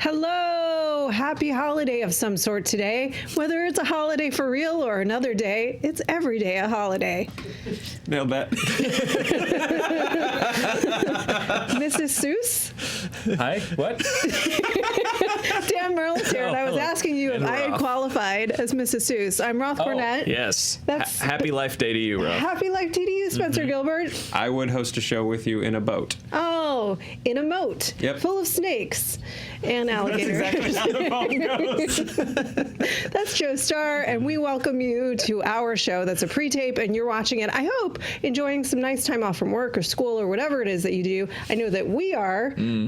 Hello! Happy holiday of some sort today. Whether it's a holiday for real or another day, it's every day a holiday. Nailed that. Mrs. Seuss? Hi? What? Dan Murrell's here, and I was asking you if I had qualified as Mrs. Seuss. I'm Roth Cornet. Yes. That's Happy life day to you, Roth. Happy life day to you, Spencer Gilbert. I would host a show with you in a boat. Oh, in a moat. Yep. Full of snakes and alligators. That's exactly how the phone goes. That's Joe Starr, and we welcome you to our show. That's a pre-tape, and you're watching it, I hope, enjoying some nice time off from work or school or whatever it is that you do. I know that we are. I'm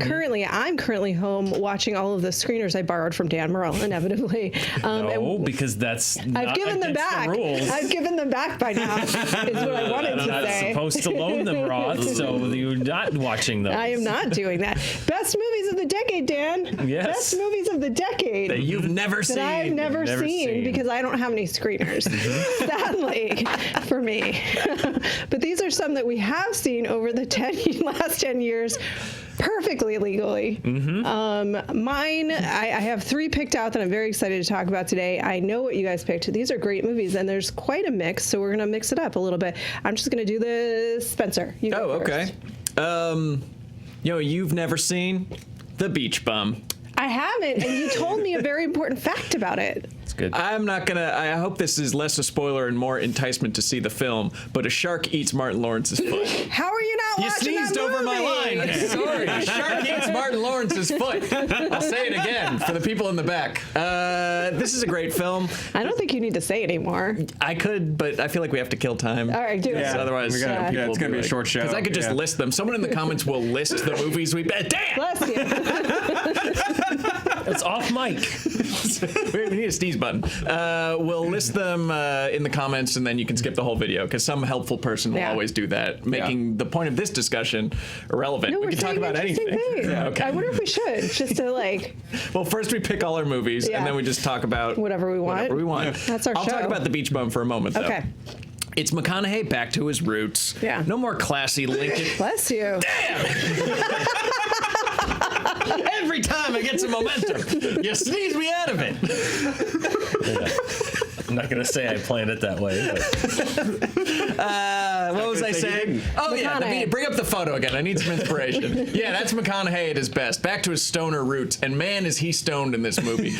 currently home watching all of the screeners I borrowed from Dan Murrell, inevitably. No, because that's not I've given them against back. the rules. I've given them back by now, is what I wanted to I'm not say. supposed to loan them, Roth, so you're not watching those. I am not doing that. Best movies of the decade, Dan. Yes. Best movies of the decade. That you've never seen. That I've never seen because I don't have any screeners, sadly, for me. But these are some that we have seen over the last 10 years. Perfectly legally. Mine, I have 3 picked out that I'm very excited to talk about today. I know what you guys picked. These are great movies, and there's quite a mix, so we're going to mix it up a little bit. I'm just going to do the Spencer. You go first. Okay. You've never seen The Beach Bum. I haven't, and you told me a very important fact about it. It's good. I'm not gonna. I hope this is less a spoiler and more enticement to see the film. But a shark eats Martin Lawrence's foot. How are you not You watching sneezed that over my movie? line. I'm sorry. A shark eats Martin Lawrence's foot. I'll say it again for the people in the back. This is a great film. I don't think you need to say anymore. I could, but I feel like we have to kill time. All right, do it. So otherwise, it's gonna be a short show. Because I could just list them. Someone in the comments will list the movies we bet. Damn. Bless you. It's off mic. We need a sneeze button. We'll list them in the comments, and then you can skip the whole video because some helpful person will always do that, making the point of this discussion irrelevant. No, we we're can talk saying about interesting anything. things. Yeah, okay. I wonder if we should, just to Well, first we pick all our movies, and then we just talk about whatever we want. That's our I'll show. talk about The Beach Bum for a moment, though. Okay. It's McConaughey back to his roots. Yeah. No more classy Lincoln. Bless you. Every time I get some momentum, you sneeze me out of it. I'm not going to say I planned it that way. But. What was I saying? Oh, yeah. Bring up the photo again. I need some inspiration. Yeah, that's McConaughey at his best. Back to his stoner roots. And man, is he stoned in this movie.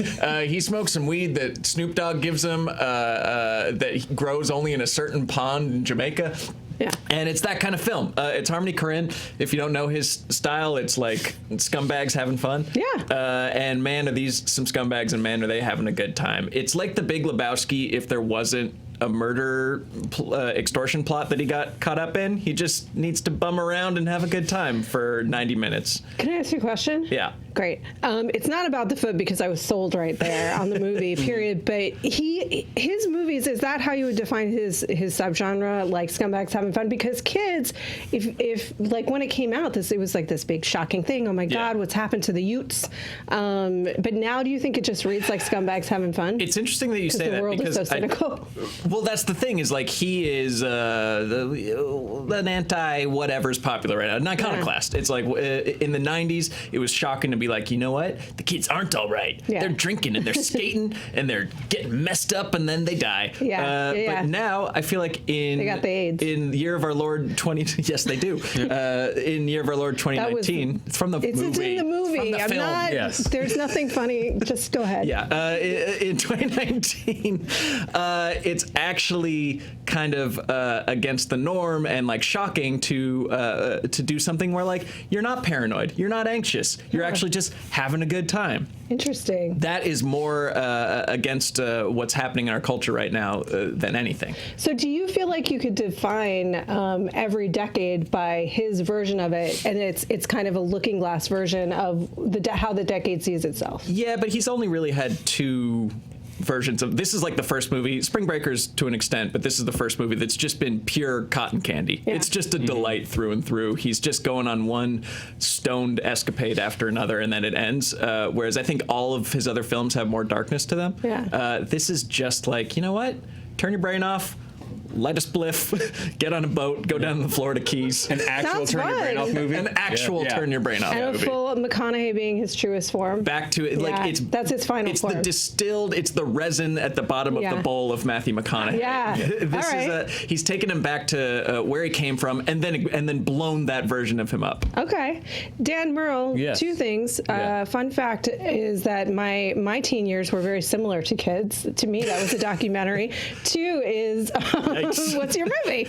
He smokes some weed that Snoop Dogg gives him that grows only in a certain pond in Jamaica. Yeah. And it's that kind of film. It's Harmony Korine. If you don't know his style, it's like scumbags having fun. Yeah. And man, are these some scumbags, and man, are they having a good time. It's like The Big Lebowski if there wasn't a murder extortion plot that he got caught up in. He just needs to bum around and have a good time for 90 minutes. Can I ask you a question? Yeah. Great. It's not about the foot because I was sold right there on the movie, period. But his movies, is that how you would define his subgenre, like scumbags having fun? Because kids, if like when it came out, it was like this big shocking thing. Oh my God, what's happened to the Utes? But now, do you think it just reads like scumbags having fun? It's interesting that you say that because the world is so cynical. Well, that's the thing, is like he is an anti-whatever's popular right now, an iconoclast. It's like in the 90s, it was shocking to be like, you know what? The kids aren't all right. Yeah. They're drinking and they're skating and they're getting messed up and then they die. But now I feel like they got the AIDS. In the year of our Lord yes, they do. In the year of our Lord 2019, it's from the movie. It's in the movie. From the I'm film. not. Yes. There's nothing funny. Just go ahead. Yeah. In 2019, it's actually kind of against the norm and like shocking to do something where like you're not paranoid, you're not anxious, you're actually just having a good time. Interesting. That is more against what's happening in our culture right now than anything. So do you feel like you could define every decade by his version of it, and it's kind of a looking glass version of how the decade sees itself? Yeah, but he's only really had 2 versions of this. Is like the first movie, Spring Breakers to an extent, but this is the first movie that's just been pure cotton candy. Yeah. It's just a delight through and through. He's just going on one stoned escapade after another, and then it ends. Whereas I think all of his other films have more darkness to them. Yeah. This is just like, you know what? Turn your brain off. light a spliff, get on a boat, go down to the Florida Keys. An actual Sounds turn your brain fun. off movie. An actual Yeah. turn your brain off And a movie. full McConaughey being his truest form. Back to it, Yeah, that's his final It's form. the distilled. It's the resin at the bottom of Yeah. the bowl of Matthew McConaughey. Yeah. This All right. is he's taken him back to where he came from, and then blown that version of him up. Okay. Dan Murrell, Yes. two things. Yeah. Fun fact is that my teen years were very similar to kids. To me, that was a documentary. Two is, what's your movie?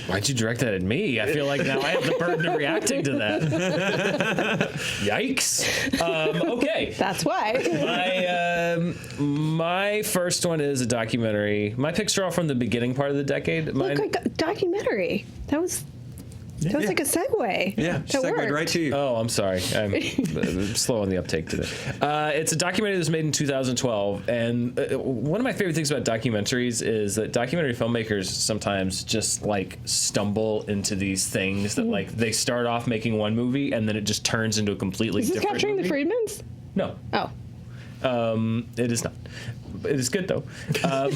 Why'd you direct that at me? I feel like now I have the burden of reacting to that. Yikes. Okay. That's why. My first one is a documentary. My picks are all from the beginning part of the decade. Look, like a documentary. That was like a segue. Yeah, That segued worked. right to you. Oh, I'm sorry. I'm slow on the uptake today. It's a documentary that was made in 2012, and one of my favorite things about documentaries is that documentary filmmakers sometimes just like stumble into these things that like they start off making one movie and then it just turns into a completely Is this different Capturing movie. the Freedmans? No, Oh. it is not. It is good though. And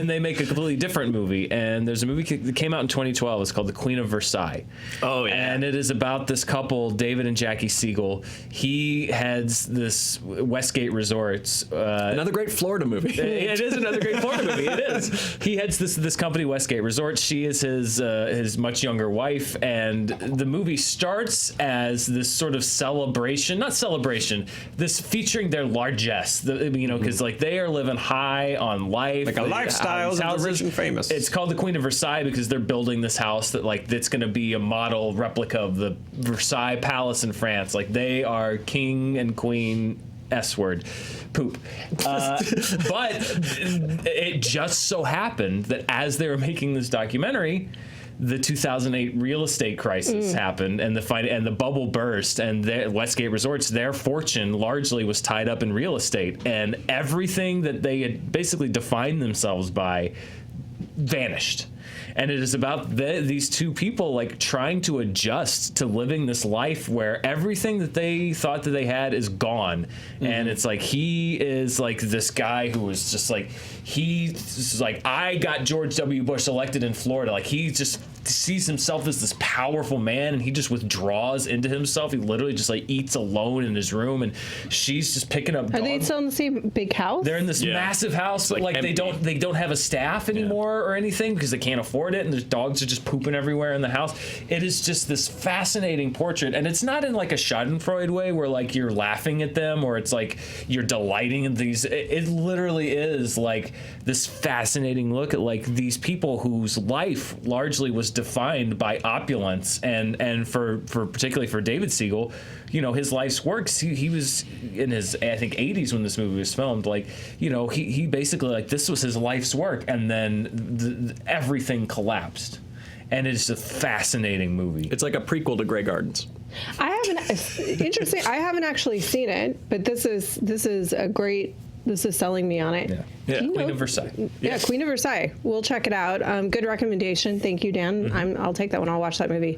they make a completely different movie. And there's a movie that came out in 2012. It's called The Queen of Versailles. Oh, yeah. And it is about this couple, David and Jackie Siegel. He heads this Westgate Resorts. Another great Florida movie. It is another great Florida movie. It is. He heads this company, Westgate Resorts. She is his much younger wife, and the movie starts as this sort of celebration, not celebration, this featuring their largesse. Because like they are living high on life, Like a lifestyle of the rich and famous. It's called the Queen of Versailles because they're building this house that's going to be a model replica of the Versailles Palace in France. Like they are king and queen. S-word, poop. But it just so happened that as they were making this documentary, the 2008 real estate crisis happened, and the bubble burst, and Westgate Resorts, their fortune largely was tied up in real estate, and everything that they had basically defined themselves by vanished. And it is about these two people like trying to adjust to living this life where everything that they thought that they had is gone. And it's like he is like this guy who is just like he's like, I got George W. Bush elected in Florida. Like he just sees himself as this powerful man, and he just withdraws into himself. He literally just like eats alone in his room, and she's just picking up. Are they still in the same big house? They're in this massive house, but like they don't have a staff anymore or anything because they can't afford it, and there's dogs are just pooping everywhere in the house. It is just this fascinating portrait, and it's not in like a Schadenfreude way where like you're laughing at them or it's like you're delighting in these. It literally is like this fascinating look at like these people whose life largely was defined by opulence, and for particularly for David Siegel, his life's works. He was in his I think 80s when this movie was filmed. Like he basically like this was his life's work, and then everything collapsed. And it's a fascinating movie. It's like a prequel to Grey Gardens. I haven't actually seen it, but this is a great. This is selling me on it. Yeah. Queen of Versailles. Yeah, Queen of Versailles. We'll check it out. Good recommendation. Thank you, Dan. I'll take that one. I'll watch that movie.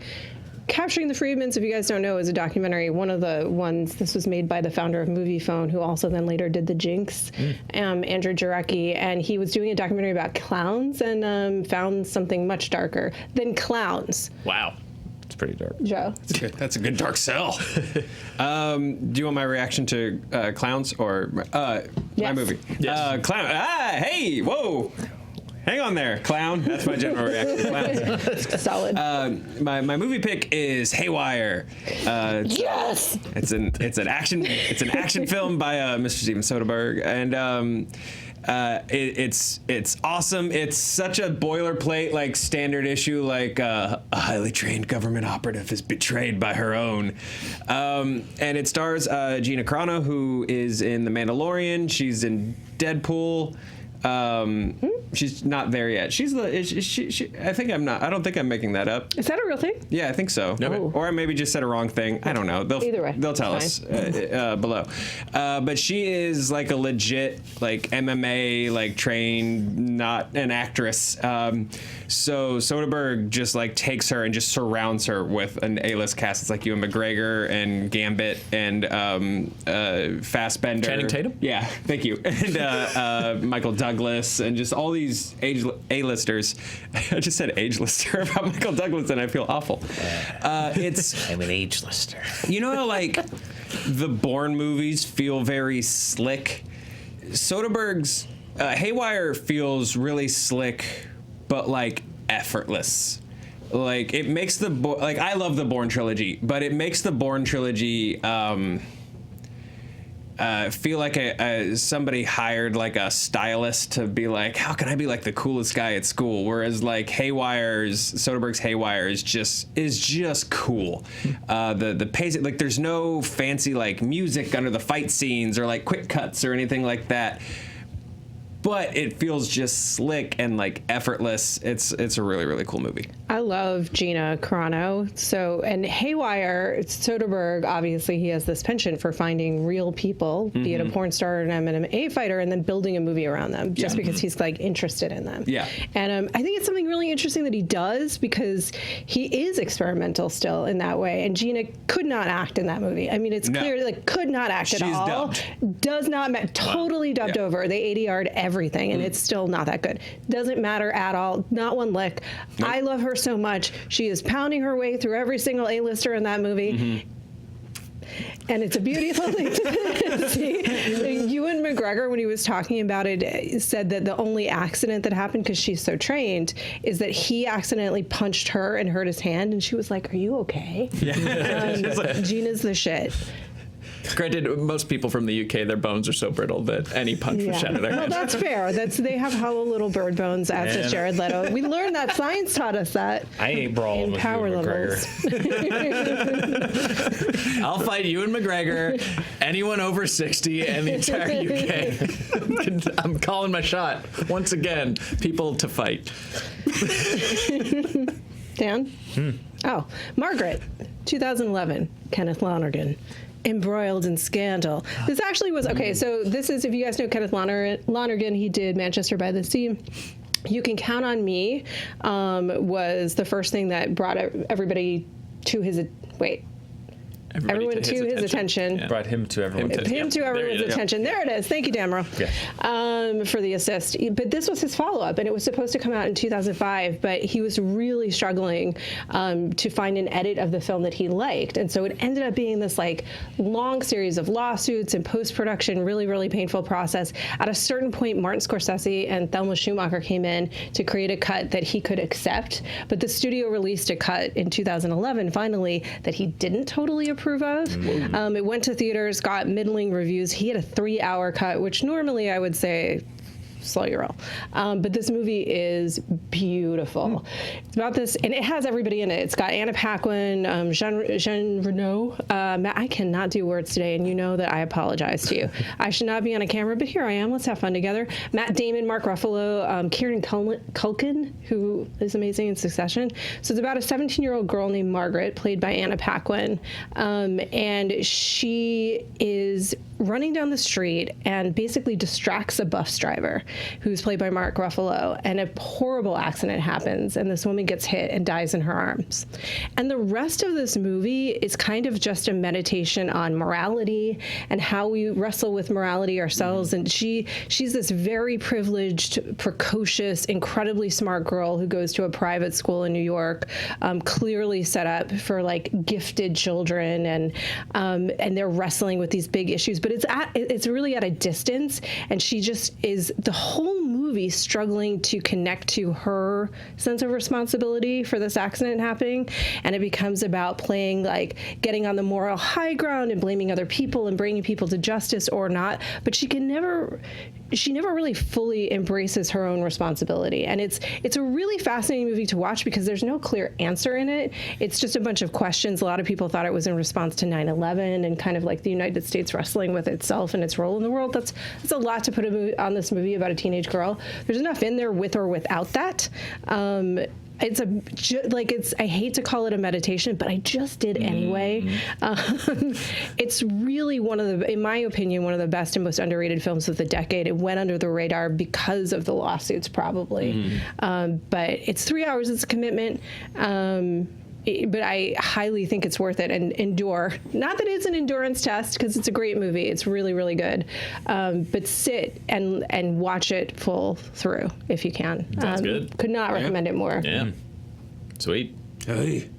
Capturing the Freedmans, if you guys don't know, is a documentary. One of the ones, this was made by the founder of Moviefone, who also then later did The Jinx, Andrew Jarecki, and he was doing a documentary about clowns and found something much darker than clowns. Wow. It's pretty dark. Joe. That's a good dark sell. Do you want my reaction to clowns or my Yes. movie? Yes. Clown. Hey, whoa. Hang on there, clown. That's my general reaction to clowns. Solid. My movie pick is Haywire. Yes. It's an action film by Mr. Steven Soderbergh, and it's awesome. It's such a boilerplate, like standard issue, like a highly trained government operative is betrayed by her own, and it stars Gina Carano, who is in The Mandalorian. She's in Deadpool. She's not there yet. She's the. I think I'm not. I don't think I'm making that up. Is that a real thing? Yeah, I think so. Oh. Or I maybe just said a wrong thing. I don't know. Either way, they'll tell us below. But she is like a legit like MMA like trained, not an actress. So Soderbergh just like takes her and just surrounds her with an A-list cast. It's like Ewan McGregor and Gambit and Fassbender. Channing Tatum? Yeah, thank you. And Michael Douglas and just all these A-listers. I just said age-lister about Michael Douglas and I feel awful. I'm an age-lister. You know how like the Bourne movies feel very slick? Soderbergh's Haywire feels really slick, but like effortless. Like it makes the like I love the Bourne trilogy, but it makes the Bourne trilogy feel like somebody hired like a stylist to be like, how can I be like the coolest guy at school? Whereas like Soderbergh's Haywire is just cool. The pace, like there's no fancy like music under the fight scenes or like quick cuts or anything like that. But it feels just slick and like effortless. It's a really, really cool movie. I love Gina Carano. And Haywire, Soderbergh, obviously he has this penchant for finding real people, be it a porn star or an MMA fighter, and then building a movie around them just because he's like interested in them. Yeah. And I think it's something really interesting that he does because he is experimental still in that way. And Gina could not act in that movie. I mean, it's clear, like, could not act at all. Dubbed. Does not, totally dubbed over. They ADR'd everything, and it's still not that good. Doesn't matter at all. Not one lick. Nope. I love her so much. She is pounding her way through every single A-lister in that movie. And it's a beautiful thing to see. Ewan McGregor, when he was talking about it, said that the only accident that happened, because she's so trained, is that he accidentally punched her and hurt his hand, and she was like, "Are you okay?" Yeah. Gina's the shit. Granted, most people from the UK, their bones are so brittle that any punch would shatter their hand. Well, that's fair. They have hollow little bird bones, as does Jared Leto. We learned that. Science taught us that. I ain't brawling with power Ewan levels. McGregor. I'll fight Ewan McGregor, anyone over 60, and the entire UK. I'm calling my shot. Once again, people to fight. Dan? Oh, Margaret, 2011, Kenneth Lonergan. Embroiled in scandal. This actually was, okay, so this is, if you guys know Kenneth Lonergan, he did Manchester by the Sea. You Can Count on Me was the first thing that brought everybody to his, everyone to his attention. Yeah. Brought him to everyone's attention. Him to everyone's attention. There it is. Thank you, Damro, for the assist. But this was his follow-up, and it was supposed to come out in 2005, but he was really struggling to find an edit of the film that he liked. And so it ended up being this like long series of lawsuits and post-production, really, really painful process. At a certain point, Martin Scorsese and Thelma Schumacher came in to create a cut that he could accept, but the studio released a cut in 2011, finally, that he didn't totally approve of. It went to theaters, got middling reviews. He had a 3-hour cut, which normally I would say slow your roll. But this movie is beautiful. It's about this, and it has everybody in it. It's got Anna Paquin, Jean Reno. I cannot do words today, and you know that I apologize to you. I should not be on a camera, but here I am. Let's have fun together. Matt Damon, Mark Ruffalo, Kieran Culkin, who is amazing in Succession. So it's about a 17-year-old girl named Margaret, played by Anna Paquin, and she is running down the street and basically distracts a bus driver who's played by Mark Ruffalo, and a horrible accident happens, and this woman gets hit and dies in her arms. And the rest of this movie is kind of just a meditation on morality and how we wrestle with morality ourselves. And she's this very privileged, precocious, incredibly smart girl who goes to a private school in New York, clearly set up for like gifted children, and they're wrestling with these big issues. But it's really at a distance, and she just is, the whole movie movie struggling to connect to her sense of responsibility for this accident happening, and it becomes about playing like getting on the moral high ground and blaming other people and bringing people to justice or not, but she never really fully embraces her own responsibility. And it's a really fascinating movie to watch because there's no clear answer in it. It's just a bunch of questions. A lot of people thought it was in response to 9/11 and kind of like the United States wrestling with itself and its role in the world. That's a lot to put on this movie about a teenage girl. There's enough in there with or without that. I hate to call it a meditation, but I just did anyway. It's really in my opinion, one of the best and most underrated films of the decade. It went under the radar because of the lawsuits, probably. But it's 3 hours. It's a commitment. But I highly think it's worth it and endure. Not that it's an endurance test, because it's a great movie. It's really, really good. But sit and watch it full through if you can. Sounds good. Could not recommend it more. Yeah. Sweet. Hey.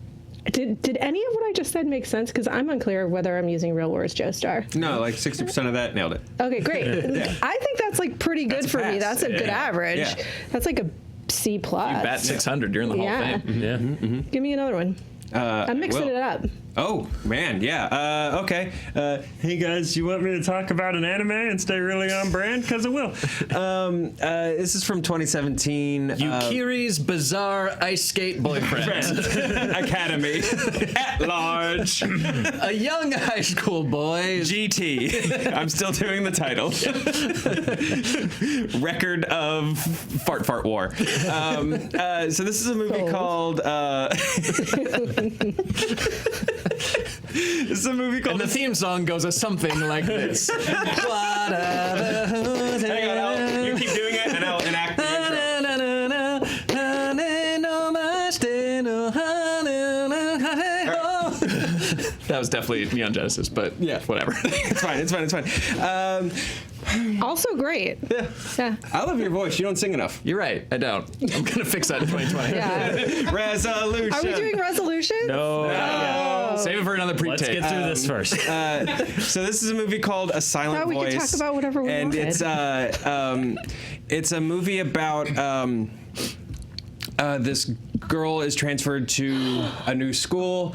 Did any of what I just said make sense? Because I'm unclear of whether I'm using real words, Joe Starr. No, like 60% of that nailed it. Okay, great. I think that's like pretty good for me. That's a good average. Yeah. That's like a C+. You bat 600, you're in the Hall of Fame. Yeah. Give me another one. I'm mixing it up. Oh, man, yeah. Okay. Hey guys, you want me to talk about an anime and stay really on brand? Because I will. This is from 2017. Yukiri's Bizarre Ice Skate Boyfriend. Academy. At large. A young high school boy. GT. I'm still doing the title. Record of Fart War. So this is a movie called... This is a movie called... And the theme song goes something like this. Hang on, you keep doing it and I'll enact the intro. That was definitely Neon Genesis, but yeah, whatever. It's fine. Also great. Yeah. I love your voice. You don't sing enough. You're right. I don't. I'm going to fix that in 2020. Yeah. Resolution. Are we doing resolution? No. Save it for another pre-tape. Let's get through this first. So this is a movie called A Silent We Voice. could talk about whatever we and wanted. it's a movie about this girl is transferred to a new school.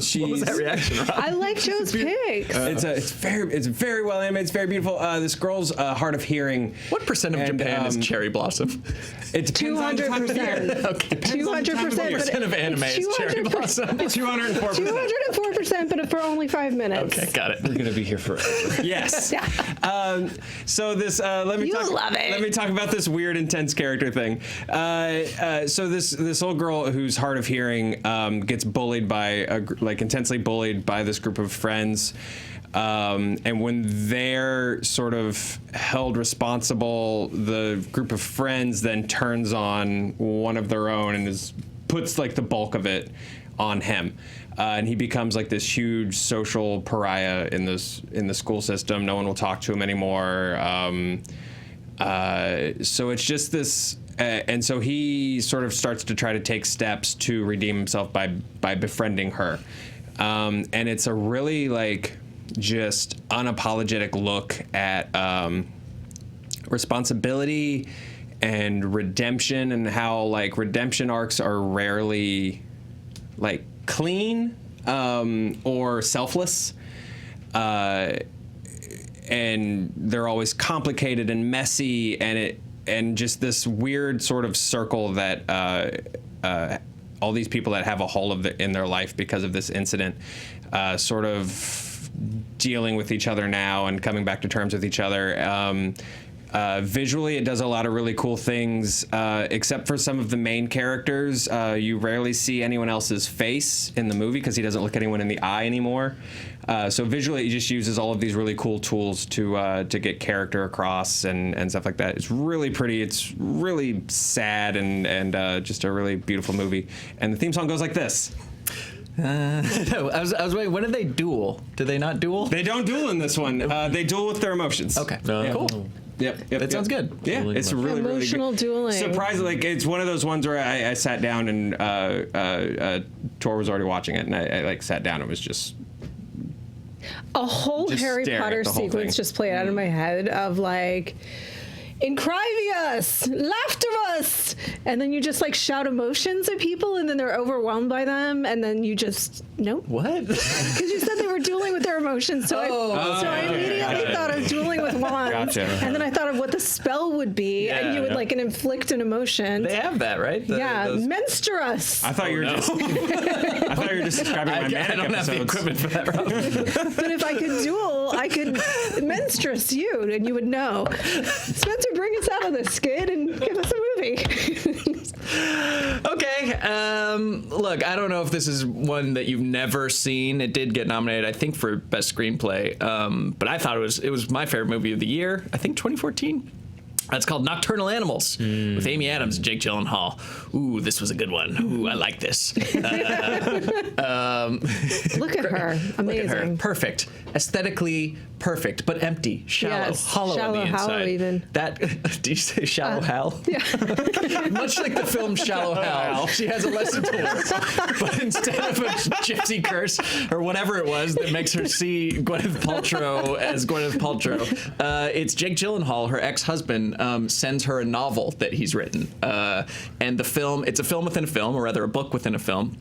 She's, What was that reaction, Roth? I like Joe's picks. It's very well animated. It's very beautiful. This girl's hard of hearing. What percent of Japan is cherry blossom? It depends on the time of year. 200%. Percent of anime is cherry blossom. 204%. 204%, but for only 5 minutes. Okay, got it. We're gonna be here forever. Yes. So this let me talk about this weird intense character thing. So this old girl who's hard of hearing gets bullied by intensely bullied by this group of friends. And when they're sort of held responsible, the group of friends then turns on one of their own and puts like the bulk of it on him. And he becomes like this huge social pariah in the school system. No one will talk to him anymore. So it's just this, and so he sort of starts to try to take steps to redeem himself by befriending her. And it's a really like just unapologetic look at responsibility and redemption, and how like redemption arcs are rarely like clean or selfless, and they're always complicated and messy, and just this weird sort of circle that all these people that have a hole in their life because of this incident sort of dealing with each other now and coming back to terms with each other. Visually, it does a lot of really cool things, except for some of the main characters. You rarely see anyone else's face in the movie because he doesn't look anyone in the eye anymore. So visually, he just uses all of these really cool tools to get character across and stuff like that. It's really pretty. It's really sad and just a really beautiful movie. And the theme song goes like this. No, I was waiting. When did they duel? Did they not duel? They don't duel in this one. They duel with their emotions. Okay. Yeah. Cool. Yep. That sounds good. Yeah, it's really, really Emotional good. dueling. Surprisingly, like, it's one of those ones where I sat down and Tor was already watching it, and I like sat down. It was just a whole just Harry stare Potter at the whole sequence thing. just played out in my head of like Incryvius, Laughterus, and then you just like shout emotions at people, and then they're overwhelmed by them, and then you just nope. What? Because you said they were dueling with their emotions, so I immediately thought of dueling with wands, Gotcha. and then I thought of what the spell would be, and you would like inflict an emotion. They have that, right? Menstruous. I thought you were just. I thought you were just describing my manic I don't have the episodes. equipment for that, Rob. But if I could duel, I could menstruous you, and you would know. Spencer, bring us out of this skid and give us a movie. Okay. Look, I don't know if this is one that you've never seen. It did get nominated, I think, for best screenplay. But I thought it was my favorite movie of the year. I think 2014. It's called Nocturnal Animals with Amy Adams and Jake Gyllenhaal. Ooh, this was a good one. Ooh, I like this. Look at her. Amazing. Look at her. Perfect. Aesthetically perfect, but empty, shallow, Yes, hollow shallow, on the inside. hollow even. That, do you say shallow Hal? Yeah. Much like the film Shallow Hal, she has a lesson to learn. But instead of a gypsy curse or whatever it was that makes her see Gwyneth Paltrow as Gwyneth Paltrow, it's Jake Gyllenhaal, her ex-husband, sends her a novel that he's written. And the film, it's a film within a film, or rather a book within a film,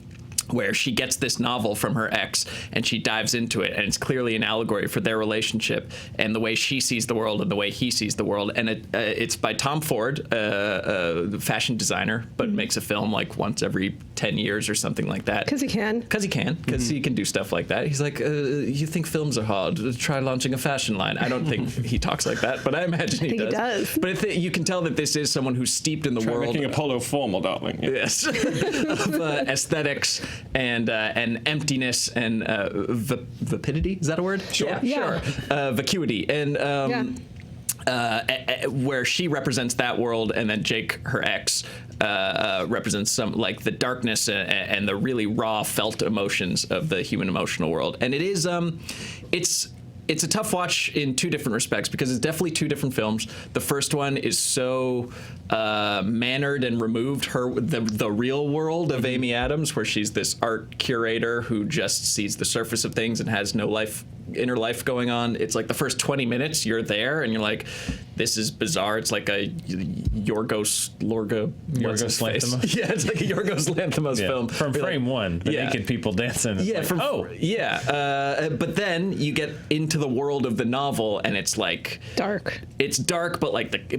where she gets this novel from her ex and she dives into it, and it's clearly an allegory for their relationship and the way she sees the world and the way he sees the world. And it's by Tom Ford, a fashion designer, but makes a film like once every 10 years or something like that. Because he can. Because he can do stuff like that. He's like, you think films are hard? Try launching a fashion line. I don't think he talks like that, but I imagine he does. He does. But you can tell that this is someone who's steeped in the world. Making Apollo formal, darling. Yes, of aesthetics and emptiness and vapidity. Is that a word? Sure. Yeah. Sure. Vacuity and where she represents that world, and then Jake, her ex, represents some like the darkness and the really raw felt emotions of the human emotional world. And it is it's a tough watch in two different respects, because it's definitely two different films. The first one is so mannered and removed the real world of Amy Adams, where she's this art curator who just sees the surface of things and has no inner life going on. It's like the first 20 minutes you're there and you're like, this is bizarre. It's like a Yorgos Lanthimos. Yeah, it's like a Yorgos Lanthimos film. From frame one, the naked people dancing. It's but then you get into the world of the novel, and it's like Dark. It's dark, but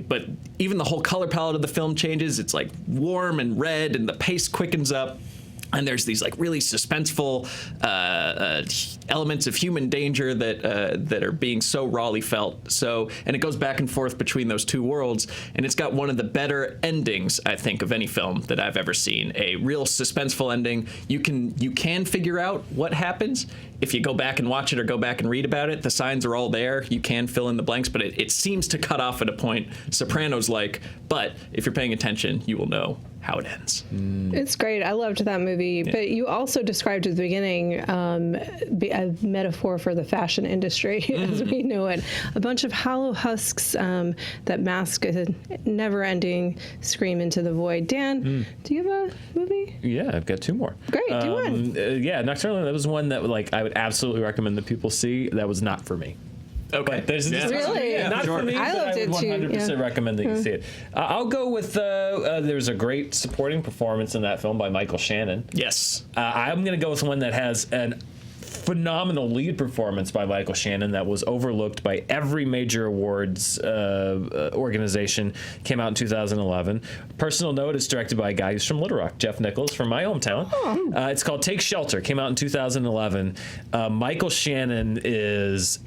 but even the whole color palette of the film changes. It's like warm and red, and the pace quickens up. And there's these like really suspenseful elements of human danger that are being so rawly felt. So, and it goes back and forth between those two worlds, and it's got one of the better endings, I think, of any film that I've ever seen. A real suspenseful ending. You can figure out what happens if you go back and watch it or go back and read about it. The signs are all there. You can fill in the blanks, but it seems to cut off at a point Sopranos-like. But if you're paying attention, you will know how it ends. It's great. I loved that movie. Yeah. But you also described at the beginning a metaphor for the fashion industry as we know it. A bunch of hollow husks that mask a never-ending scream into the void. Dan, do you have a movie? Yeah, I've got two more. Great, do one. Nocturnal, that was one that I would absolutely recommend that people see. That was not for me. Okay. Really? Not for me, I loved would it 100% recommend that you see it. I'll go with, there's a great supporting performance in that film by Michael Shannon. Yes. I'm going to go with one that has an phenomenal lead performance by Michael Shannon that was overlooked by every major awards organization. Came out in 2011. Personal note, it's directed by a guy who's from Little Rock, Jeff Nichols, from my hometown. It's called Take Shelter. Came out in 2011. Michael Shannon is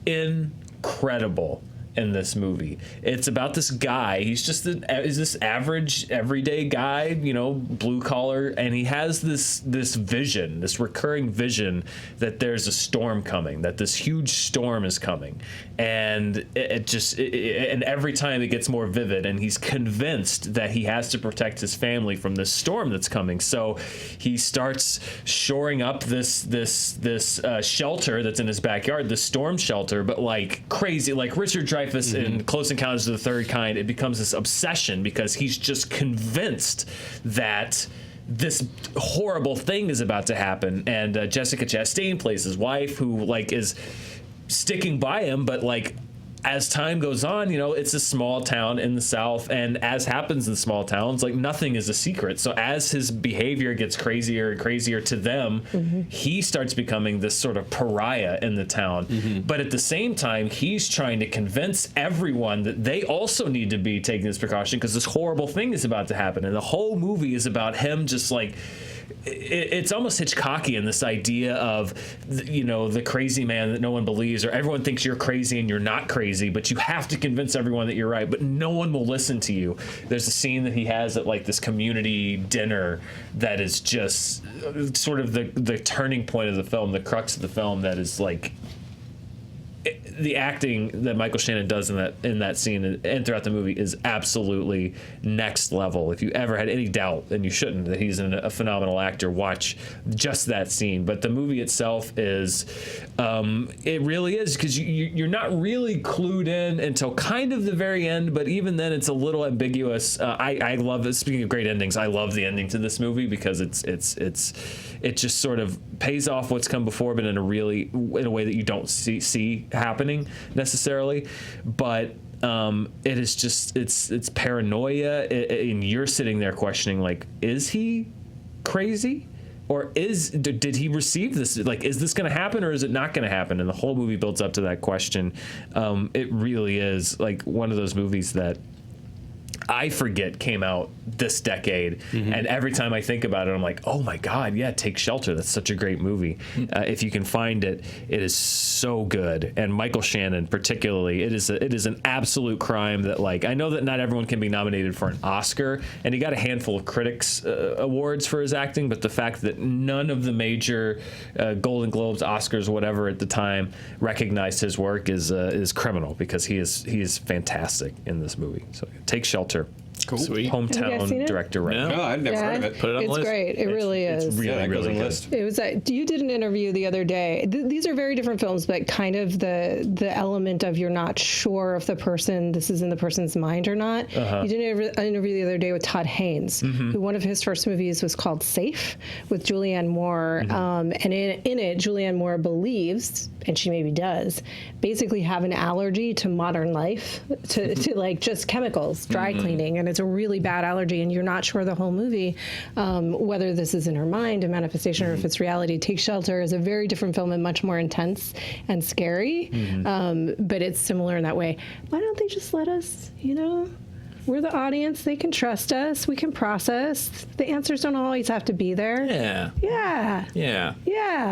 incredible in this movie. It's about this guy. He's just this average, everyday guy, blue collar, and he has this vision, this recurring vision that there's a storm coming, that this huge storm is coming, and and every time it gets more vivid, and he's convinced that he has to protect his family from this storm that's coming. So he starts shoring up this shelter that's in his backyard, the storm shelter, but like crazy, like Richard Dreyfuss in Close Encounters of the Third Kind. It becomes this obsession because he's just convinced that this horrible thing is about to happen. And Jessica Chastain plays his wife, who is sticking by him, but as time goes on, it's a small town in the South, and as happens in small towns, like nothing is a secret. So as his behavior gets crazier and crazier to them, he starts becoming this sort of pariah in the town. But at the same time, he's trying to convince everyone that they also need to be taking this precaution because this horrible thing is about to happen. And the whole movie is about him just like, it's almost Hitchcockian, this idea of, the crazy man that no one believes, or everyone thinks you're crazy and you're not crazy, but you have to convince everyone that you're right, but no one will listen to you. There's a scene that he has at like this community dinner that is just sort of the turning point of the film, the crux of the film, that is like the acting that Michael Shannon does in that scene and throughout the movie is absolutely next level. If you ever had any doubt, and you shouldn't, that he's a phenomenal actor, watch just that scene. But the movie itself is, it really is, because you're not really clued in until kind of the very end, but even then it's a little ambiguous. I love it. Speaking of great endings, I love the ending to this movie because it just sort of pays off what's come before, but in a way that you don't see happening necessarily. But it is just it's paranoia, and you're sitting there questioning, like, is he crazy, or did he receive this? Like, is this going to happen, or is it not going to happen? And the whole movie builds up to that question. It really is like one of those movies that I forget came out this decade, and every time I think about it, I'm like, oh my God, yeah, Take Shelter. That's such a great movie. If you can find it, it is so good. And Michael Shannon, particularly, it is an absolute crime that, like, I know that not everyone can be nominated for an Oscar, and he got a handful of critics awards for his acting, but the fact that none of the major Golden Globes, Oscars, whatever at the time recognized his work is criminal, because he is fantastic in this movie. So Take Shelter. Cool. Sweet. Hometown director right now. No, I'd never heard of it. Put it on the It's list. great. It really is. It's really, really good. It was you did an interview the other day. These are very different films, but kind of the element of you're not sure if this is in the person's mind or not. You did an interview the other day with Todd Haynes, who one of his first movies was called Safe with Julianne Moore. And in it, Julianne Moore believes, and she maybe does, basically have an allergy to modern life, to like just chemicals, dry cleaning. And it's a really bad allergy, and you're not sure the whole movie whether this is in her mind, a manifestation, or if it's reality. Take Shelter is a very different film and much more intense and scary, but it's similar in that way. Why don't they just let us, we're the audience, they can trust us, we can process. The answers don't always have to be there. Yeah.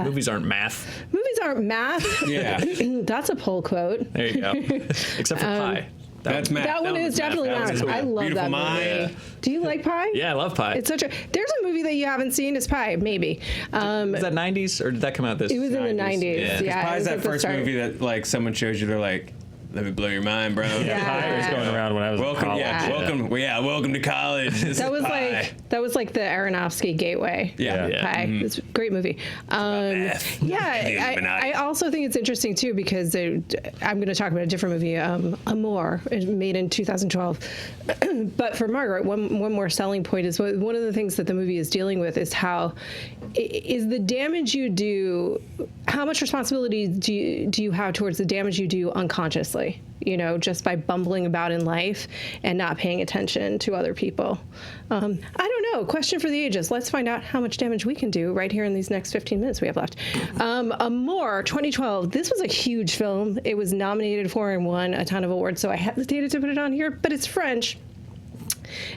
Movies aren't math. Movies aren't math. Yeah. That's a poll quote. There you go. Except for Pie. That's math. That one is definitely math. I love Beautiful that Mind. movie. Do you like Pie? Yeah, I love Pie. It's such a. There's a movie that you haven't seen. Is Pie? Maybe. Was that 90s, or did that come out this? It was in the 90s. Yeah. Pie's it was that at the first start. movie that, like, someone shows you, they're like, let me blow your mind, bro. Pie was going around when I was in Welcome, college. welcome to college. This That is was Pie. like the Aronofsky gateway. Yeah. Pie. It's a great movie. I also think it's interesting too, because I'm going to talk about a different movie, Amour, made in 2012. But for Margaret, one more selling point is one of the things that the movie is dealing with is how is the damage you do. How much responsibility do you have towards the damage you do unconsciously? Just by bumbling about in life and not paying attention to other people. I don't know. Question for the ages. Let's find out how much damage we can do right here in these next 15 minutes we have left. Amour, 2012. This was a huge film. It was nominated for and won a ton of awards, so I hesitated to put it on here, but it's French.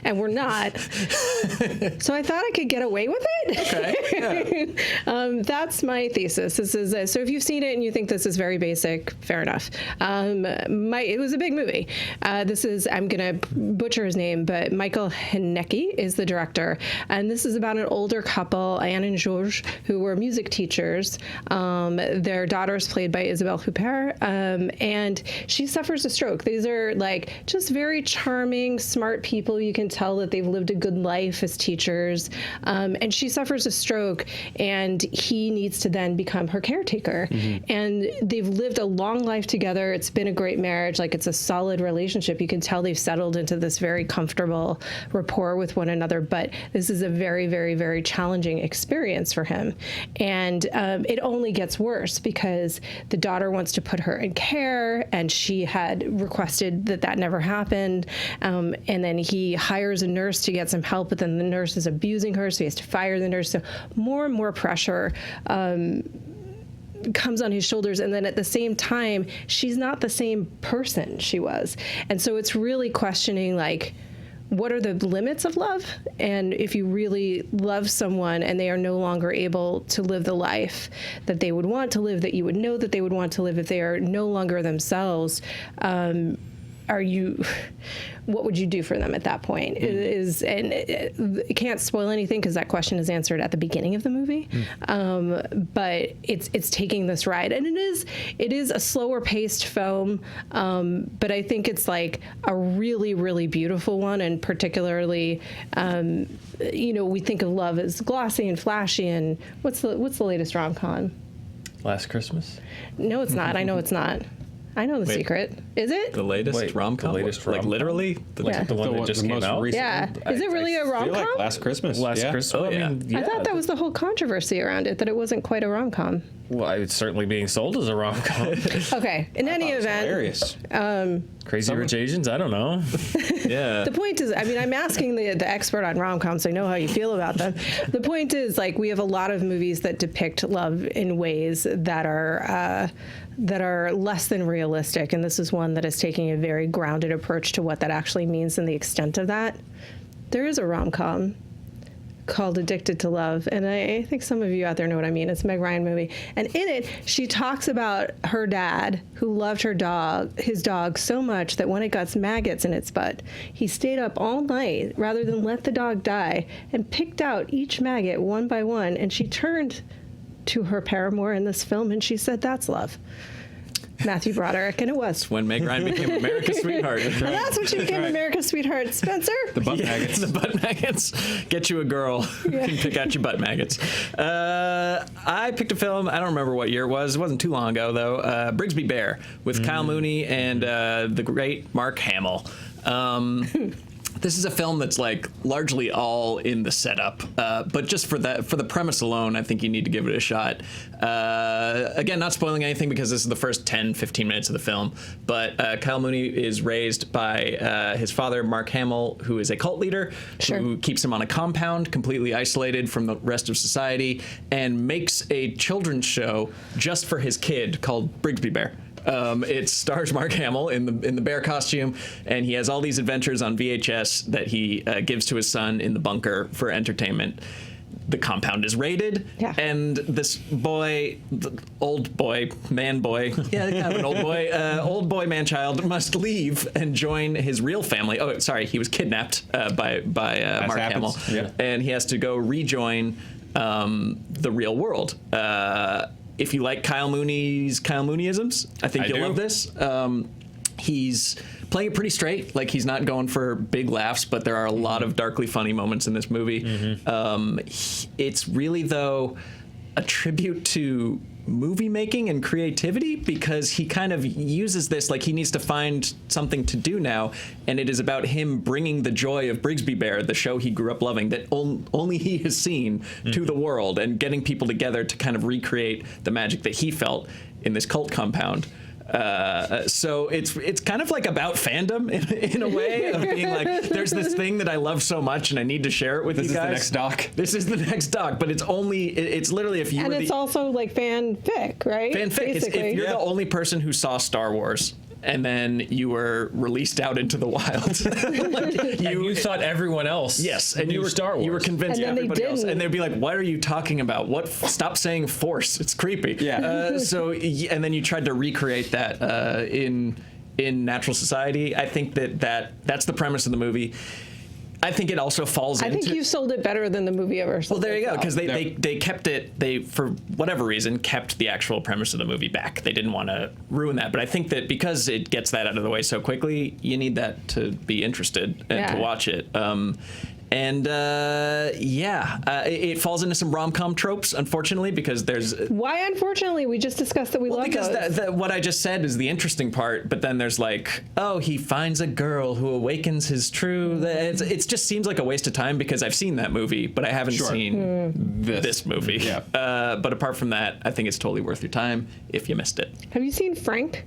And we're not. So I thought I could get away with it. Okay. Yeah. That's my thesis. This is so if you've seen it and you think this is very basic, fair enough. It was a big movie. This is, I'm going to butcher his name, but Michael Haneke is the director. And this is about an older couple, Anne and Georges, who were music teachers. Their daughter is played by Isabelle Huppert, and she suffers a stroke. These are like just very charming, smart people people. You can tell that they've lived a good life as teachers. And she suffers a stroke, and he needs to then become her caretaker. And they've lived a long life together. It's been a great marriage. Like, it's a solid relationship. You can tell they've settled into this very comfortable rapport with one another. But this is a very, very, very challenging experience for him. And it only gets worse because the daughter wants to put her in care, and she had requested that never happened. And then he hires a nurse to get some help, but then the nurse is abusing her, so he has to fire the nurse. So more and more pressure comes on his shoulders, and then at the same time, she's not the same person she was. And so it's really questioning, like, what are the limits of love? And if you really love someone and they are no longer able to live the life that they would want to live, that you would know that they would want to live, if they are no longer themselves, what would you do for them at that point? It can't spoil anything because that question is answered at the beginning of the movie. But it's taking this ride, and it is a slower paced film. But I think it's like a really, really beautiful one, and particularly, we think of love as glossy and flashy. And what's the latest rom-com? Last Christmas? No, it's not. I know it's not. I know the secret. Is it? The latest rom-com? The latest like rom-com? literally? The one that just came out? Yeah. Is it really a rom-com? Feel like Last Christmas. Christmas. Oh, yeah. I thought that was the whole controversy around it, that it wasn't quite a rom-com. Well, it's certainly being sold as a rom-com. Okay. In any event, Hilarious. Crazy Rich Asians? I don't know. Yeah. the point is, I'm asking the expert on rom-coms, so I know how you feel about them. The point is, like, we have a lot of movies that depict love in ways that are less than realistic, and this is one that is taking a very grounded approach to what that actually means and the extent of that. There is a rom-com called Addicted to Love, and I think some of you out there know what I mean. It's a Meg Ryan movie, and in it, she talks about her dad who loved his dog so much that when it got maggots in its butt, he stayed up all night rather than let the dog die and picked out each maggot one by one, and she turned to her paramour in this film, and she said, "That's love." Matthew Broderick, and it was. When Meg Ryan became America's sweetheart. And that's when she became America's sweetheart. Spencer? The butt maggots. The butt maggots. Get you a girl who can pick out your butt maggots. I picked a film, I don't remember what year it was. It wasn't too long ago, though. Brigsby Bear with Kyle Mooney and the great Mark Hamill. This is a film that's like largely all in the setup, but just for the premise alone, I think you need to give it a shot. Again, not spoiling anything because this is the first 10, 15 minutes of the film, but Kyle Mooney is raised by his father, Mark Hamill, who is a cult leader, who keeps him on a compound, completely isolated from the rest of society, and makes a children's show just for his kid called Brigsby Bear. It stars Mark Hamill in the bear costume, and he has all these adventures on VHS that he gives to his son in the bunker for entertainment. The compound is raided, and this boy, man boy, man-child, must leave and join his real family. Oh, sorry, he was kidnapped by Mark Hamill, and he has to go rejoin the real world. If you like Kyle Mooneyisms, I think you'll love this. He's playing it pretty straight. Like, he's not going for big laughs, but there are a lot of darkly funny moments in this movie. It's really, though, a tribute to movie making and creativity, because he kind of uses this like he needs to find something to do now, and it is about him bringing the joy of Brigsby Bear, the show he grew up loving that only he has seen, to the world, and getting people together to kind of recreate the magic that he felt in this cult compound. So it's kind of like about fandom in a way, of being like, there's this thing that I love so much and I need to share it with you guys. This is the next doc. This is the next doc, but it's literally if you and were it's also like fanfic, right? Fanfic. If you're the only person who saw Star Wars, and then you were released out into the wild. You thought everyone else and you were Star Wars. You were convinced and everybody else. didn't. And they'd be like, what are you talking about? What? Stop saying Force. It's creepy. Yeah. And then you tried to recreate that in natural society. I think that's the premise of the movie. I think it also falls I into... think you sold it better than the movie ever sold. Well, there you go, because itself. they kept it, they, for whatever reason, kept the actual premise of the movie back. They didn't want to ruin that. But I think that because it gets that out of the way so quickly, you need that to be interested and to watch it. It falls into some rom-com tropes, unfortunately, because there's... Why, unfortunately? We just discussed that we love because those. what I just said is the interesting part, but then there's like, oh, he finds a girl who awakens his true... It just seems like a waste of time because I've seen that movie, but I haven't seen this movie. Yeah. But apart from that, I think it's totally worth your time if you missed it. Have you seen Frank?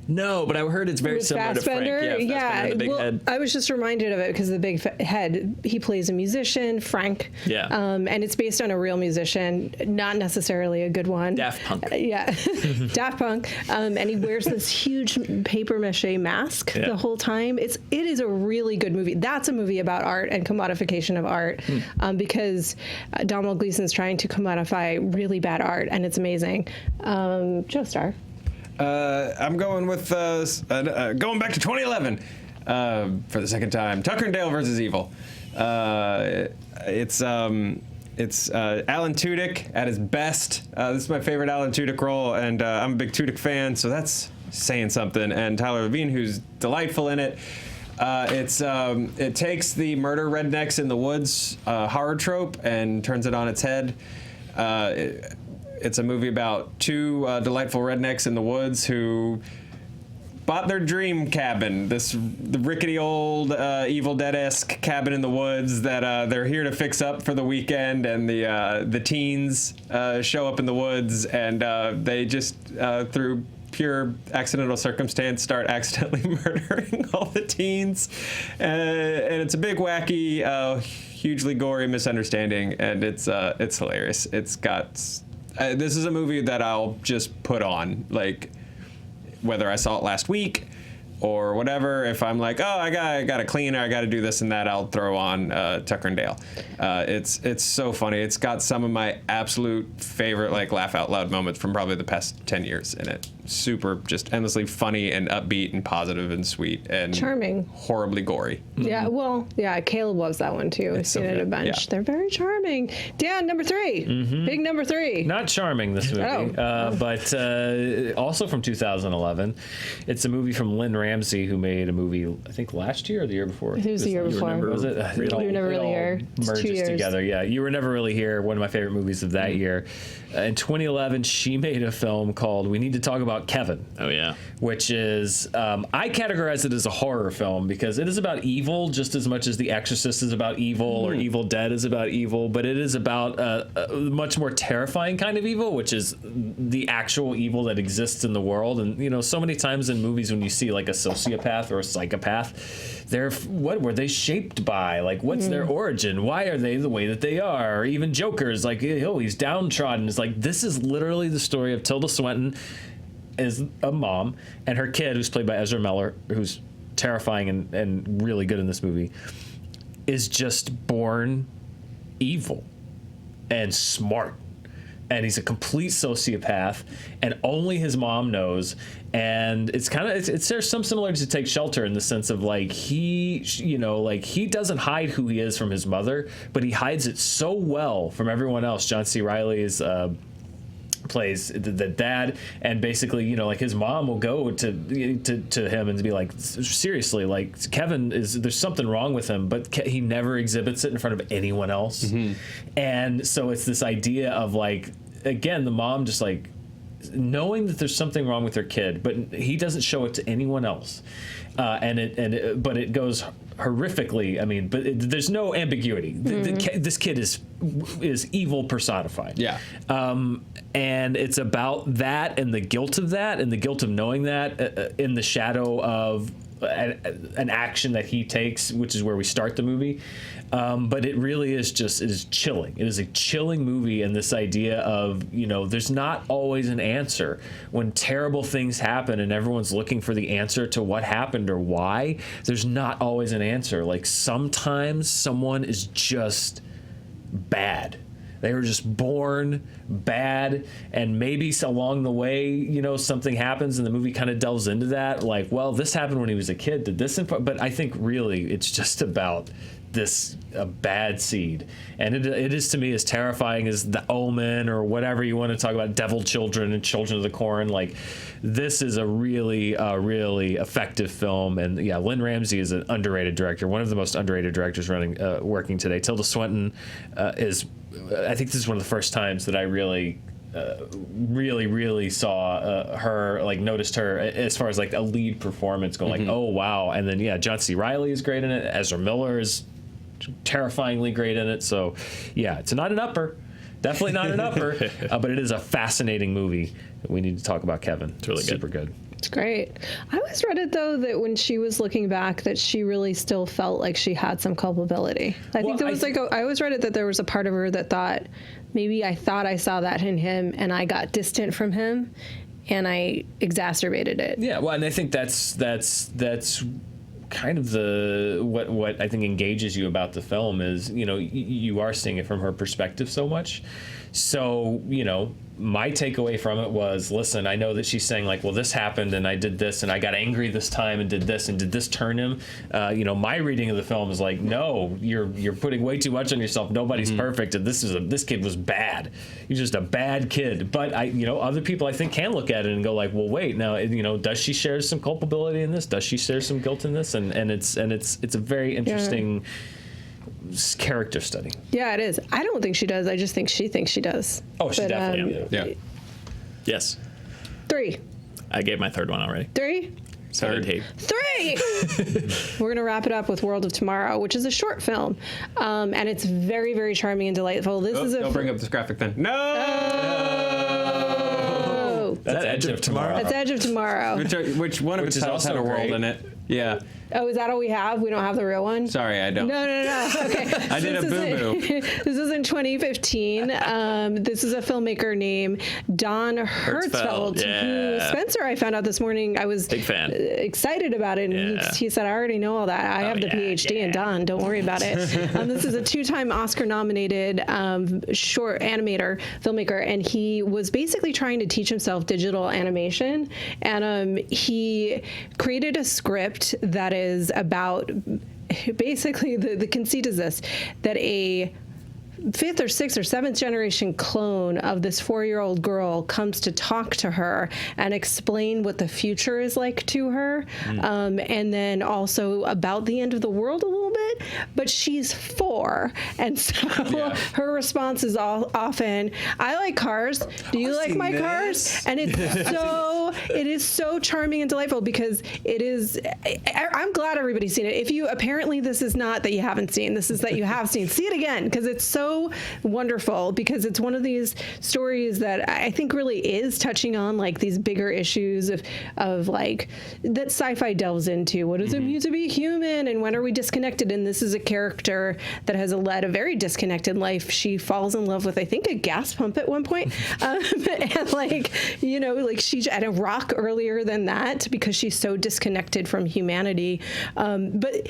No, but I heard it's very similar to Frank. Yeah, the big head. I was just reminded of it because of the big head. He plays a musician, Frank. Yeah. And it's based on a real musician, not necessarily a good one. Daft Punk. Daft Punk. And he wears this huge paper mache mask the whole time. It is a really good movie. That's a movie about art and commodification of art, because Domhnall Gleeson's trying to commodify really bad art, and it's amazing. Joe Starr. I'm going with going back to 2011 for the second time. Tucker and Dale versus Evil. It's Alan Tudyk at his best. This is my favorite Alan Tudyk role, and I'm a big Tudyk fan, so that's saying something. And Tyler Levine, who's delightful in it. It takes the murder rednecks in the woods horror trope and turns it on its head. It's a movie about two delightful rednecks in the woods who bought their dream cabin, the rickety old Evil Dead-esque cabin in the woods that they're here to fix up for the weekend, and the teens show up in the woods, and they just, through pure accidental circumstance, start accidentally murdering all the teens. And it's a big, wacky, hugely gory misunderstanding, and it's hilarious. It's got... this is a movie that I'll just put on, like, whether I saw it last week or whatever. If I'm like, oh, I got to clean, or I got to do this and that, I'll throw on Tucker and Dale. It's so funny. It's got some of my absolute favorite, like, laugh out loud moments from probably the past 10 years in it. Super, just endlessly funny and upbeat and positive and sweet and charming, horribly gory. Yeah, well, yeah, Caleb loves that one too. I've seen it a bunch. Yeah. They're very charming. Dan, number 3, big number 3. Not charming, this movie, but also from 2011. It's a movie from Lynn Ramsey, who made a movie, I think last year or the year before. It was the year before. Was it? You were never really here. Merges together. Yeah, You Were Never Really Here. One of my favorite movies of that year. In 2011, she made a film called We Need to Talk About Kevin. Oh, yeah. Which is, I categorize it as a horror film because it is about evil just as much as The Exorcist is about evil or Evil Dead is about evil, but it is about a much more terrifying kind of evil, which is the actual evil that exists in the world. And, you know, so many times in movies when you see like a sociopath or a psychopath, what were they shaped by? Like, what's their origin? Why are they the way that they are? Or even Joker's like, oh, he's downtrodden. It's like, this is literally the story of Tilda Swinton is a mom, and her kid, who's played by Ezra Miller, who's terrifying and really good in this movie, is just born evil and smart. And he's a complete sociopath, and only his mom knows. And it's kind of there's some similarities to Take Shelter in the sense of like he doesn't hide who he is from his mother, but he hides it so well from everyone else. John C. Reilly plays the dad, and basically, you know, like his mom will go to him and be like, seriously, like Kevin there's something wrong with him, but he never exhibits it in front of anyone else. And so it's this idea of like, again, the mom just like knowing that there's something wrong with her kid, but he doesn't show it to anyone else. But it goes horrifically. I mean, but there's no ambiguity. This kid is evil personified. Yeah. And it's about that and the guilt of that and the guilt of knowing that in the shadow of an action that he takes, which is where we start the movie. But it really is it is chilling. It is a chilling movie, and this idea of, you know, there's not always an answer. When terrible things happen and everyone's looking for the answer to what happened or why, there's not always an answer. Like sometimes someone is just bad. They were just born bad, and maybe along the way, you know, something happens and the movie kind of delves into that, like, well, this happened when he was a kid, did this, but I think really it's just about this a bad seed, and it is to me as terrifying as The Omen or whatever you want to talk about, Devil Children and Children of the Corn. Like, this is a really effective film, and yeah, Lynn Ramsey is an underrated director, one of the most underrated directors working today. Tilda Swinton is, I think this is one of the first times that I really saw her, like, noticed her as far as like a lead performance, going like, oh wow. And then yeah, John C. Reilly is great in it. Ezra Miller is terrifyingly great in it. So yeah, it's not an upper, definitely not an upper, but it is a fascinating movie. We need to talk about Kevin. It's really super good. It's great. I always read it, though, that when she was looking back, that she really still felt like she had some culpability. I think there was I always read it that there was a part of her that thought, maybe I thought I saw that in him and I got distant from him and I exacerbated it. Yeah, well, and I think that's kind of the what I think engages you about the film is, you know, you are seeing it from her perspective so much. So, you know, my takeaway from it was, listen, I know that she's saying like, well, this happened and I did this and I got angry this time and did this turn him? You know, my reading of the film is like, no, you're putting way too much on yourself. Nobody's perfect, and this kid was bad. He's just a bad kid. But other people I think can look at it and go like, well, wait, now, you know, does she share some culpability in this? Does she share some guilt in this? And it's a very interesting character study. Yeah, it is. I don't think she does. I just think she thinks she does. Oh, she definitely. Yeah. Yes. 3. I gave my third one already. 3. Third. 3. We're going to wrap it up with World of Tomorrow, which is a short film, and it's very, very charming and delightful. Don't bring up this graphic then. No. That's Edge of Tomorrow. That's Edge of Tomorrow. Which one of its titles had a world in it? Yeah. Oh, is that all we have? We don't have the real one? Sorry, I don't. No. Okay. I did a boo-boo. This is in 2015. This is a filmmaker named Don Hertzfeldt. Yeah. Who, Spencer, I found out this morning, I was big fan. Excited about it. And he said, I already know all that. I have the PhD in Don. Don't worry about it. This is a 2-time Oscar-nominated short animator, filmmaker. And he was basically trying to teach himself digital animation. And he created a script that is about, basically the conceit is this, that a 5th or 6th or 7th generation clone of this 4-year-old girl comes to talk to her and explain what the future is like to her, and then also about the end of the world a little bit, but she's 4, and so her response is often, I like cars, do you like my cars? And it is so charming and delightful, because it is, I'm glad everybody's seen it. If you, apparently this is not that you haven't seen, this is that you have seen. See it again, because it's so wonderful, because it's one of these stories that I think really is touching on like these bigger issues of like that sci-fi delves into. What does it mean to be human, and when are we disconnected? And this is a character that has led a very disconnected life. She falls in love with, I think, a gas pump at one point, and like, you know, like she's at a rock earlier than that because she's so disconnected from humanity. But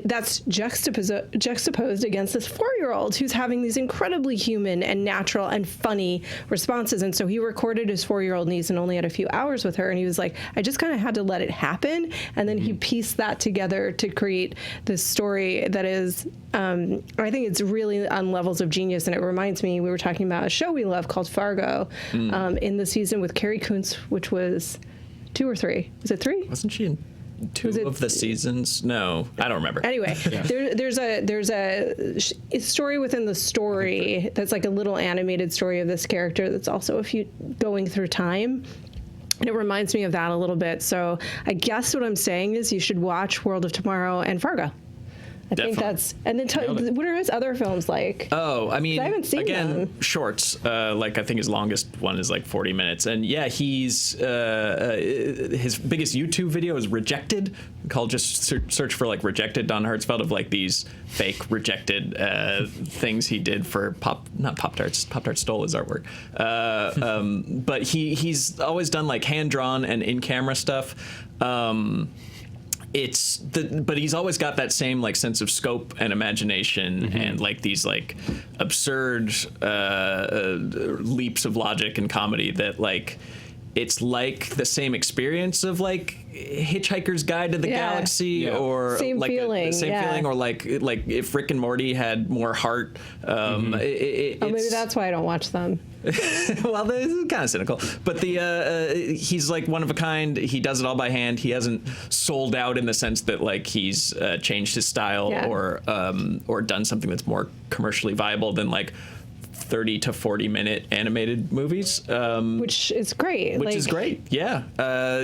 that's juxtaposed against this 4-year-old who's having these incredibly human and natural and funny responses. And so he recorded his 4-year-old niece and only had a few hours with her. And he was like, I just kind of had to let it happen. And then he pieced that together to create this story that is, I think it's really on levels of genius. And it reminds me, we were talking about a show we love called Fargo in the season with Carrie Coons, which was 2 or 3. Was it 3? Wasn't she in 2 of the seasons? No, I don't remember. Anyway, there's a story within the story that's like a little animated story of this character that's also going through time. And it reminds me of that a little bit. So I guess what I'm saying is you should watch World of Tomorrow and Fargo. I think that's, and then what are his other films like? Oh, I mean, I haven't seen them. Shorts. Like I think his longest one is like 40 minutes, and yeah, he's his biggest YouTube video is Rejected. Called just search for like Rejected Don Hertzfeldt, of like these fake rejected things he did for not Pop-Tarts. Pop-Tarts stole his artwork, but he's always done like hand drawn and in camera stuff. but he's always got that same like sense of scope and imagination and like these like absurd leaps of logic and comedy that like it's like the same experience of like Hitchhiker's Guide to the Galaxy or same like feeling, feeling or like if Rick and Morty had more heart. Maybe that's why I don't watch them. Well, this is kind of cynical, but he's like one of a kind. He does it all by hand. He hasn't sold out in the sense that like he's changed his style or done something that's more commercially viable than like 30 to 40 minute animated movies, which is great. Which is great, yeah.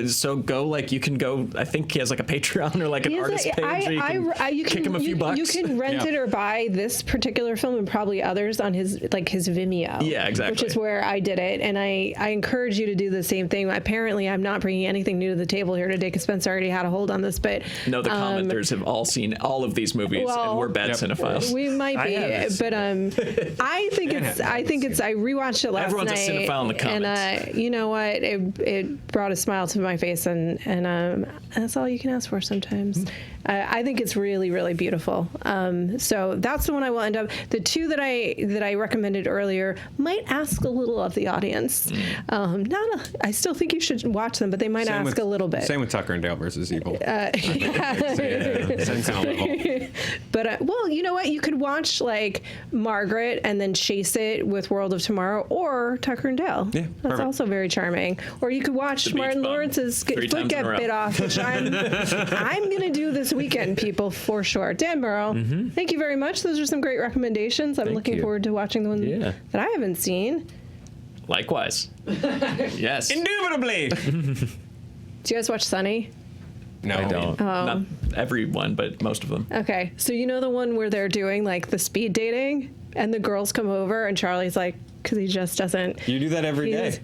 So go, like you can go. I think he has like a Patreon or like an artist page. You can kick him a few bucks. You can rent it or buy this particular film and probably others on his Vimeo. Yeah, exactly. Which is where I did it, and I encourage you to do the same thing. Apparently, I'm not bringing anything new to the table here today because Spencer already had a hold on this. But no, the commenters have all seen all of these movies, and we're bad cinephiles. We might be, but I think it's. I rewatched it last Everyone's night. Everyone's a cinephile in the comments. And you know what? It brought a smile to my face, and that's all you can ask for sometimes. I think it's really, really beautiful. So that's the one I will end up. The two that I recommended earlier might ask a little of the audience. I still think you should watch them, but they might ask a little bit. Same with Tucker and Dale versus Evil. Same kind of level. But well, you know what? You could watch like Margaret and then chase it with World of Tomorrow, or Tucker and Dale. Yeah, that's perfect. Also very charming. Or you could watch Martin Lawrence's foot get bit off, which I'm gonna do this weekend, people, for sure. Dan Murrell, thank you very much. Those are some great recommendations. I'm looking forward to watching the one that I haven't seen. Likewise. Yes. Indubitably. Do you guys watch Sunny? No, I don't. Not everyone, but most of them. Okay, so you know the one where they're doing like the speed dating, and the girls come over, and Charlie's like, because he just doesn't. You do that every day.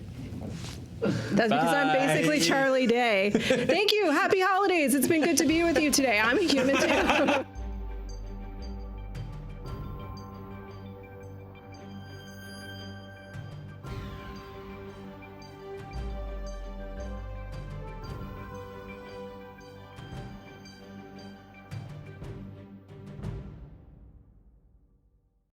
That's because I'm basically Charlie Day. Thank you. Happy holidays. It's been good to be with you today. I'm a human too.